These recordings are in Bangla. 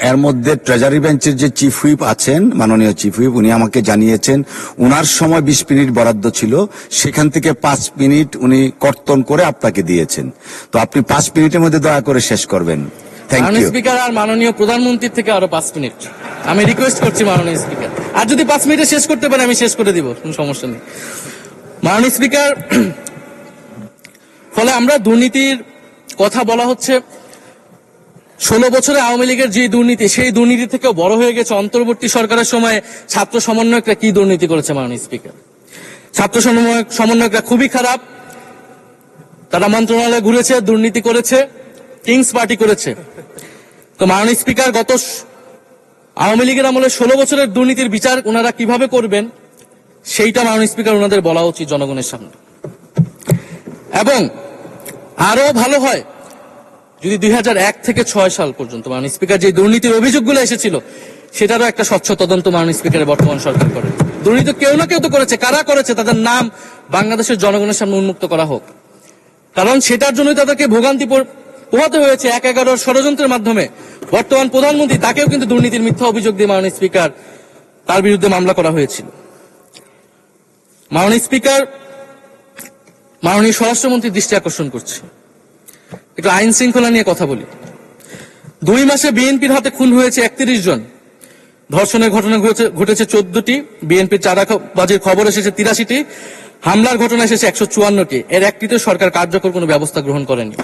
এর মধ্যে ট্রেজারি বেঞ্চের যে চিফ হুইপ আছেন, মাননীয় চিফ হুইপ, উনি আমাকে জানিয়েছেন উনার সময় 20 মিনিট বরাদ্দ ছিল, সেখান থেকে 5 মিনিট উনি কর্তন করে আপনাকে দিয়েছেন। তো আপনি 5 মিনিটের মধ্যে দয়া করে শেষ করবেন। Thank you. স্পিকার, আর মাননীয় প্রধানমন্ত্রীর থেকে আরো 5 মিনিট আমি রিকোয়েস্ট করছি মাননীয় স্পিকার। আর যদি 5 মিনিটে শেষ করতে পারে আমি শেষ করে দিব, কোনো সমস্যা নেই। মাননীয় স্পিকার, ফলে আমরা দুর্নীতির কথা বলা হচ্ছে, 16 বছরে আওয়ামী লীগের যে দুর্নীতি, সেই দুর্নীতি থেকেও বড় হয়ে গেছে অন্তর্বর্তী সরকারের সময় ছাত্র সমন্বয়করা কি দুর্নীতি করেছে। মাননীয় স্পিকার, ছাত্র সমন্বয়করা খুবই খারাপ। তারা মন্ত্রণালয়ে ঘুরেছে, দুর্নীতি করেছে, কিংস পার্টি করেছে। তো মাননীয় স্পিকার, গত আওয়ামী লীগের আমলে 16 বছরের দুর্নীতির বিচার ওনারা কিভাবে করবেন সেইটা মাননীয় স্পিকার ওনাদের বলা উচিত জনগণের সামনে। এবং আরো ভালো হয় যদি 2001 থেকে 6 সাল পর্যন্ত মাননীয় স্পিকার যে দুর্নীতির অভিযোগগুলো এসেছিল সেটারও একটা স্বচ্ছ তদন্ত মাননীয় স্পিকারের বর্তমান সরকার করে। দুর্নীতি কেউ না কেউ তো করেছে, কারা করেছে তাদের নাম বাংলাদেশের জনগণের সামনে উন্মুক্ত করা হোক। কারণ সেটার জন্যই তাদেরকে ভোগান্তি পোহাতে হয়েছে 1/11 ষড়যন্ত্রের মাধ্যমে। বর্তমান প্রধানমন্ত্রী, তাকেও কিন্তু দুর্নীতির মিথ্যা অভিযোগ দিয়ে মাননীয় স্পিকার তার বিরুদ্ধে মামলা করা হয়েছিল। মাননীয় স্পিকার, মাননীয় স্বরাষ্ট্রমন্ত্রীর দৃষ্টি আকর্ষণ করছে, একটু আইন শৃঙ্খলা নিয়ে কথা বলি। 2 মাসে বিএনপির হাতে খুন হয়েছে 31 জন, ধর্ষণের ঘটনা ঘটেছে 14টি, বিএনপির চাঁদাবাজির খবর এসেছে 83টি, হামলার ঘটনা এসেছে 154টি। এর একটিতে সরকার কার্যকর কোনো ব্যবস্থা গ্রহণ করেনি।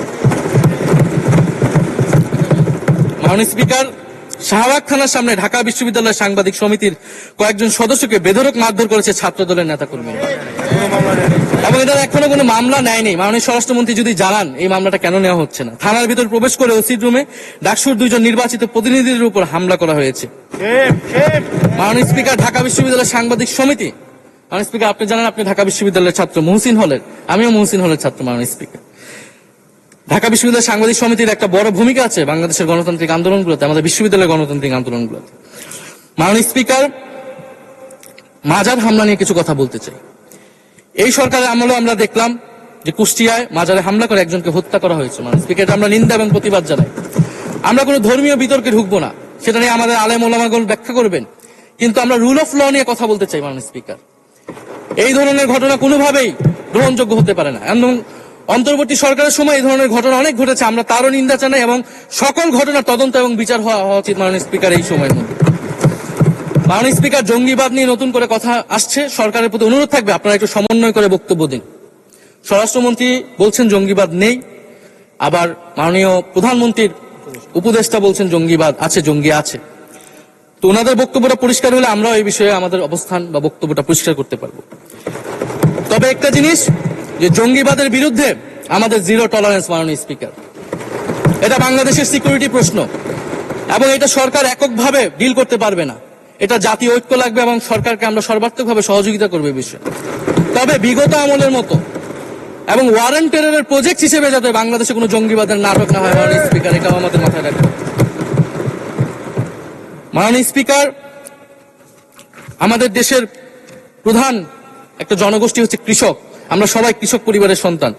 মাননীয় স্পিকার, শাহবাগ থানার সামনে ঢাকা বিশ্ববিদ্যালয়ের সাংবাদিক সমিতির কয়েকজন সদস্যকে বেধড়ক মারধর করেছে ছাত্র দলের নেতাকর্মীরা, এবং এটার এখনো কোনো মামলা নেয়নি। মাননীয় স্বরাষ্ট্রমন্ত্রী যদি জানান এই মামলাটা কেন নেওয়া হচ্ছে না। থানার ভিতর প্রবেশ করে ওসির রুমে ডাকসুর 2 জন নির্বাচিত প্রতিনিধিদের উপর হামলা করা হয়েছে। মাননীয় স্পিকার, ঢাকা বিশ্ববিদ্যালয়ের সাংবাদিক সমিতি, মাননীয় স্পিকার আপনি জানেন আপনি ঢাকা বিশ্ববিদ্যালয়ের ছাত্র, মহসিন হলের, আমিও মহসিন হলের ছাত্র। মাননীয় স্পিকার, ঢাকা বিশ্ববিদ্যালয় সাংবাদিক সমিতির একটা বড় ভূমিকা আছে বাংলাদেশের গণতান্ত্রিক আন্দোলনগুলোতে, আমাদের বিশ্ববিদ্যালয়ের গণতান্ত্রিক আন্দোলনগুলোতে। মাননীয় স্পিকার, মাজার হামলা নিয়ে কিছু কথা বলতে চাই। এই সরকারের আমলে আমরা দেখলাম যে কুষ্টিয়ায় মাজারে হামলা করে একজনকে হত্যা করা হয়েছে। মাননীয় স্পিকার, আমরা নিন্দা এবং প্রতিবাদ জানাই। আমরা কোনো ধর্মীয় বিতর্কে ঢুকবো না, সেটা নিয়ে আমাদের আলেম ওলামাগণ ব্যাখ্যা করবেন, কিন্তু আমরা রুল অফ ল নিয়ে কথা বলতে চাই। মাননীয় স্পিকার, এই ধরনের ঘটনা কোনোভাবেই গ্রহণযোগ্য হতে পারে না, এবং অন্তর্বর্তী সরকারের সময় এই ধরনের ঘটনা অনেক ঘটেছে, আমরা তারও নিন্দা জানাই, এবং সকল ঘটনার তদন্ত এবং বিচার হওয়া উচিত মাননীয় স্পিকার এই সময়ের মধ্যে। মাননীয় স্পিকার, জঙ্গিবাদ নিয়ে নতুন করে কথা আসছে, সরকারের প্রতি অনুরোধ থাকবে আপনারা একটু সমন্বয় করে বক্তব্য দিন। স্বরাষ্ট্রমন্ত্রী বলছেন জঙ্গিবাদ নেই, আবার মাননীয় প্রধানমন্ত্রীর উপদেষ্টা বলছেন জঙ্গিবাদ আছে, জঙ্গি আছে। তো ওনাদের বক্তব্যটা পরিষ্কার হলে আমরা এই বিষয়ে আমাদের অবস্থান বা বক্তব্যটা পরিষ্কার করতে পারবো। তবে একটা জিনিস, যে জঙ্গিবাদের বিরুদ্ধে আমাদের জিরো টলারেন্স। মাননীয় স্পিকার, এটা বাংলাদেশের সিকিউরিটি প্রশ্ন, এবং এটা সরকার এককভাবে ডিল করতে পারবে না, এটা জাতীয় ঐক্য লাগবে, এবং সরকারকে আমরা সর্বাত্মকভাবে সহযোগিতা করবো এই বিষয়ে। তবে বিগত আমলের মতো এবং ওয়ারেন্ট টেররের প্রজেক্ট হিসেবে যাতে বাংলাদেশে কোনো জঙ্গিবাদের নাটক না হয় মাননীয় স্পিকার, এটাও আমাদের মাথায় রাখবে। মাননীয় স্পিকার, আমাদের দেশের প্রধান একটা জনগোষ্ঠী হচ্ছে কৃষক, আমরা সবাই কৃষক পরিবারের সন্তান।